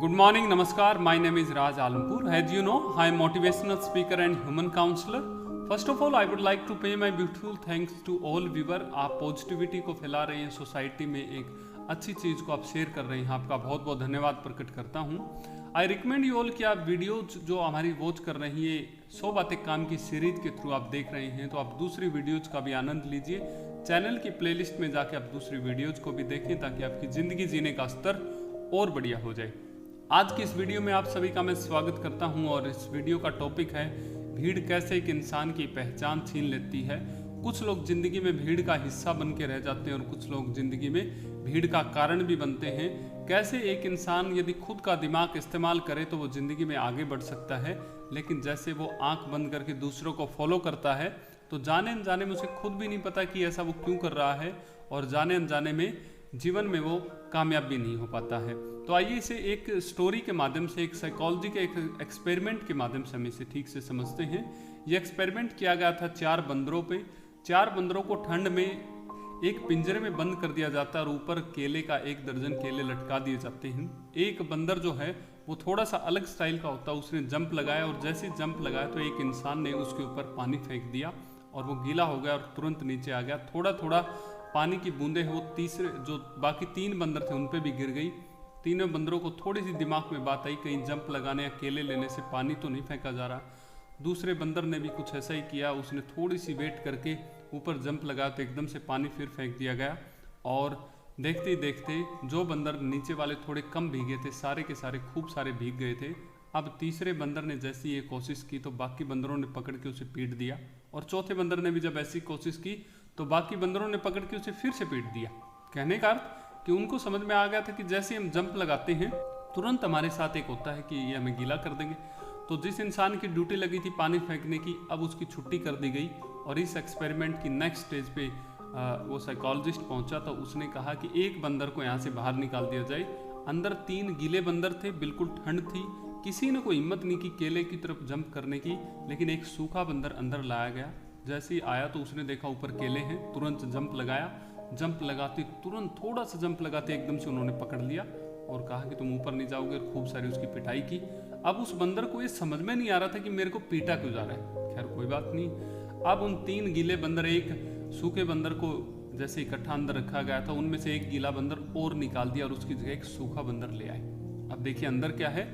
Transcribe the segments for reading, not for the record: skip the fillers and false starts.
Good morning, Namaskar. My name is Raj Alampur. As you know, I am motivational speaker and human counselor. First of all, I would like to pay my beautiful thanks to all viewer. आप positivity को फैला रहे हैं, society में एक अच्छी चीज़ को आप शेयर कर रहे हैं, आपका बहुत बहुत धन्यवाद प्रकट करता हूँ। आई रिकमेंड यू ऑल कि आप वीडियोज जो हमारी वॉच कर रही है 100 बातें काम की सीरीज के थ्रू आप देख रहे हैं, तो आप दूसरी वीडियोज का भी आनंद लीजिए। चैनल की प्लेलिस्ट में जाके आप दूसरी वीडियोज को भी देखें ताकि आपकी ज़िंदगी जीने का स्तर और बढ़िया हो जाए। आज की इस वीडियो में आप सभी का मैं स्वागत करता हूं और इस वीडियो का टॉपिक है भीड़ कैसे एक इंसान की पहचान छीन लेती है। कुछ लोग जिंदगी में भीड़ का हिस्सा बन के रह जाते हैं और कुछ लोग जिंदगी में भीड़ का कारण भी बनते हैं। कैसे एक इंसान यदि खुद का दिमाग इस्तेमाल करे तो वो जिंदगी में आगे बढ़ सकता है, लेकिन जैसे वो आंख बंद करके दूसरों को फॉलो करता है तो जाने अनजाने में उसे खुद भी नहीं पता कि ऐसा वो क्यों कर रहा है और जाने अनजाने में जीवन में वो कामयाब भी नहीं हो पाता है। तो आइए इसे एक स्टोरी के माध्यम से, एक साइकोलॉजी के एक एक्सपेरिमेंट के माध्यम से हम इसे ठीक से समझते हैं। ये एक्सपेरिमेंट किया गया था 4 बंदरों पे। 4 बंदरों को ठंड में एक पिंजरे में बंद कर दिया जाता है और ऊपर केले का 1 दर्जन केले लटका दिए जाते हैं। एक बंदर जो है वो थोड़ा सा अलग स्टाइल का होता है, उसने जंप लगाया और जैसे जंप लगाया तो एक इंसान ने उसके ऊपर पानी फेंक दिया और वो गीला हो गया और तुरंत नीचे आ गया। थोड़ा थोड़ा पानी की बूंदें वो तीसरे जो बाकी 3 बंदर थे उन पे भी गिर गई। तीनों बंदरों को थोड़ी सी दिमाग में बात आई, कहीं जंप लगाने या केले लेने से पानी तो नहीं फेंका जा रहा। दूसरे बंदर ने भी कुछ ऐसा ही किया, उसने थोड़ी सी वेट करके ऊपर जंप लगाया तो एकदम से पानी फिर फेंक दिया गया और देखते ही देखते जो बंदर नीचे वाले थोड़े कम भीगे थे सारे के सारे खूब सारे भीग गए थे। अब तीसरे बंदर ने जैसी ये कोशिश की तो बाकी बंदरों ने पकड़ के उसे पीट दिया और चौथे बंदर ने भी जब ऐसी कोशिश की तो बाकी बंदरों ने पकड़ के उसे फिर से पीट दिया। कहने का अर्थ कि उनको समझ में आ गया था कि जैसे हम जंप लगाते हैं तुरंत हमारे साथ एक होता है कि ये हमें गीला कर देंगे। तो जिस इंसान की ड्यूटी लगी थी पानी फेंकने की, अब उसकी छुट्टी कर दी गई और इस एक्सपेरिमेंट की नेक्स्ट स्टेज पे वो साइकोलॉजिस्ट पहुंचा तो उसने कहा कि एक बंदर को यहाँ से बाहर निकाल दिया जाए। अंदर 3 गीले बंदर थे, बिल्कुल ठंड थी, किसी ने कोई हिम्मत नहीं की केले की तरफ जंप करने की, लेकिन एक सूखा बंदर अंदर लाया गया। जैसे ही आया तो उसने देखा ऊपर केले हैं, तुरंत जंप लगाया। जंप लगाते तुरंत थोड़ा सा जंप लगाते एकदम से उन्होंने पकड़ लिया और कहा कि तुम ऊपर नहीं जाओगे और खूब सारी उसकी पिटाई की। अब उस बंदर को ये समझ में नहीं आ रहा था कि मेरे को पीटा क्यों जा रहा है। खैर कोई बात नहीं। अब उन 3 गीले बंदर एक सूखे बंदर को जैसे इकट्ठा अंदर रखा गया था उनमें से एक गीला बंदर और निकाल दिया और उसकी जगह एक सूखा बंदर ले आए। अब देखिए अंदर क्या है,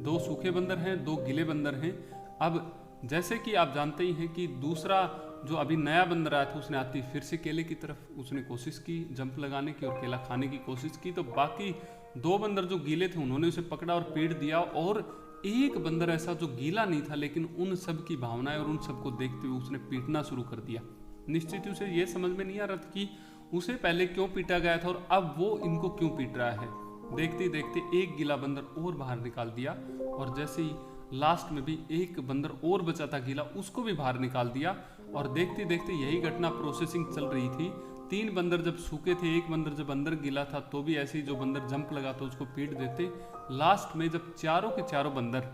2 सूखे बंदर हैं, 2 गीले बंदर हैं। अब जैसे कि आप जानते ही हैं कि दूसरा जो अभी नया बंदर आया था उसने आती फिर से केले की तरफ उसने कोशिश की जंप लगाने की और केला खाने की कोशिश की, तो बाकी 2 बंदर जो गीले थे उन्होंने उसे पकड़ा और पीट दिया और एक बंदर ऐसा जो गीला नहीं था लेकिन उन सब की भावनाएं और उन सबको देखते हुए उसने पीटना शुरू कर दिया। निश्चित ही उसे ये समझ में नहीं आ रहा था कि उसे पहले क्यों पीटा गया था और अब वो इनको क्यों पीट रहा है। देखते देखते एक गीला बंदर और बाहर निकाल दिया और जैसे ही लास्ट में भी एक बंदर और बचा था गीला, उसको भी बाहर निकाल दिया और देखते देखते यही घटना प्रोसेसिंग चल रही थी। 3 बंदर जब सूखे थे, एक बंदर जब अंदर गीला था तो भी ऐसे ही जो बंदर जंप लगाता उसको पीट देते। लास्ट में जब चारों के चारों बंदर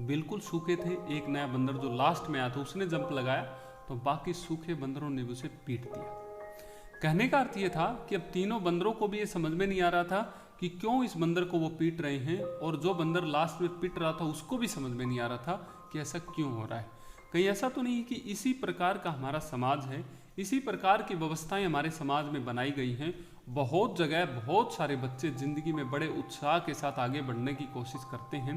बिल्कुल सूखे थे, एक नया बंदर जो लास्ट में आया था उसने जंप लगाया तो बाकी सूखे बंदरों ने उसे पीट दिया। कहने का अर्थ ये था कि अब तीनों बंदरों को भी ये समझ में नहीं आ रहा था कि क्यों इस बंदर को वो पीट रहे हैं और जो बंदर लास्ट में पीट रहा था उसको भी समझ में नहीं आ रहा था कि ऐसा क्यों हो रहा है। कहीं ऐसा तो नहीं कि इसी प्रकार का हमारा समाज है, इसी प्रकार की व्यवस्थाएं हमारे समाज में बनाई गई हैं। बहुत जगह बहुत सारे बच्चे ज़िंदगी में बड़े उत्साह के साथ आगे बढ़ने की कोशिश करते हैं।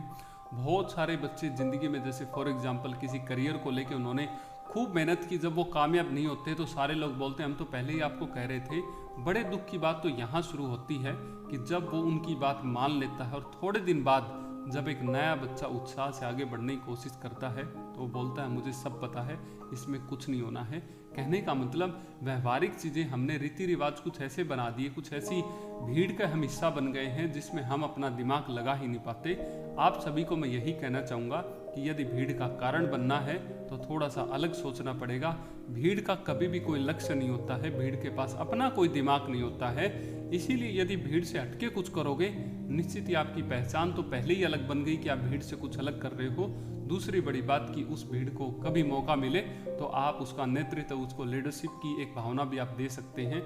बहुत सारे बच्चे ज़िंदगी में जैसे फॉर एग्जाम्पल किसी करियर को लेकर उन्होंने खूब मेहनत की, जब वो कामयाब नहीं होते तो सारे लोग बोलते हैं हम तो पहले ही आपको कह रहे थे। बड़े दुख की बात तो यहाँ शुरू होती है कि जब वो उनकी बात मान लेता है और थोड़े दिन बाद जब एक नया बच्चा उत्साह से आगे बढ़ने की कोशिश करता है तो वो बोलता है मुझे सब पता है, इसमें कुछ नहीं होना है। कहने का मतलब व्यवहारिक चीज़ें हमने रीति रिवाज कुछ ऐसे बना दिए, कुछ ऐसी भीड़ का हम हिस्सा बन गए हैं जिसमें हम अपना दिमाग लगा ही नहीं पाते। आप सभी को मैं यही कहना चाहूँगा कि यदि भीड़ का कारण बनना है तो थोड़ा सा अलग सोचना पड़ेगा। भीड़ का कभी भी कोई लक्ष्य नहीं होता है, भीड़ के पास अपना कोई दिमाग नहीं होता है। इसीलिए यदि भीड़ से हटके कुछ करोगे, निश्चित ही आपकी पहचान तो पहले ही अलग बन गई कि आप भीड़ से कुछ अलग कर रहे हो। दूसरी बड़ी बात कि उस भीड़ को कभी मौका मिले तो आप उसका नेतृत्व, उसको लीडरशिप की एक भावना भी आप दे सकते हैं।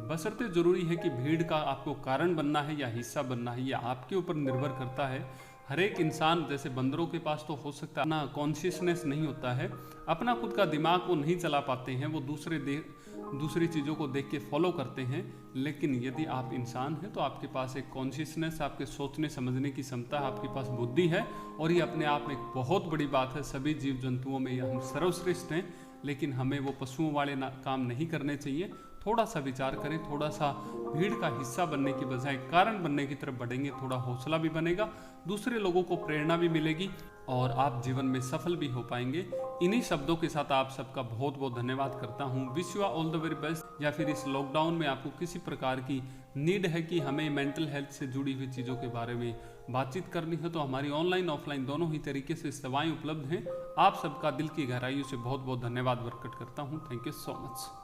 बशर्ते जरूरी है कि भीड़ का आपको कारण बनना है या हिस्सा बनना है, यह आपके ऊपर निर्भर करता है। हर एक इंसान, जैसे बंदरों के पास तो हो सकता है ना कॉन्शियसनेस नहीं होता है, अपना खुद का दिमाग वो नहीं चला पाते हैं, वो दूसरी चीज़ों को देख के फॉलो करते हैं। लेकिन यदि आप इंसान हैं तो आपके पास एक कॉन्शियसनेस, आपके सोचने समझने की क्षमता, आपके पास बुद्धि है, और ये अपने आप में एक बहुत बड़ी बात है। सभी जीव जंतुओं में हम सर्वश्रेष्ठ हैं, लेकिन हमें वो पशुओं वाले काम नहीं करने चाहिए। थोड़ा सा विचार करें, थोड़ा सा भीड़ का हिस्सा बनने की बजाय कारण बनने की तरफ बढ़ेंगे, थोड़ा हौसला भी बनेगा, दूसरे लोगों को प्रेरणा भी मिलेगी और आप जीवन में सफल भी हो पाएंगे। इन्हीं शब्दों के साथ आप सबका बहुत बहुत धन्यवाद करता हूँ। Wish you all the very best. या फिर इस लॉकडाउन में आपको किसी प्रकार की नीड है कि हमें मेंटल हेल्थ से जुड़ी हुई चीज़ों के बारे में बातचीत करनी है, तो हमारी ऑनलाइन ऑफलाइन दोनों ही तरीके से सेवाएं उपलब्ध हैं। आप सबका दिल की गहराइयों से बहुत बहुत धन्यवाद प्रकट करता हूँ। Thank you so much.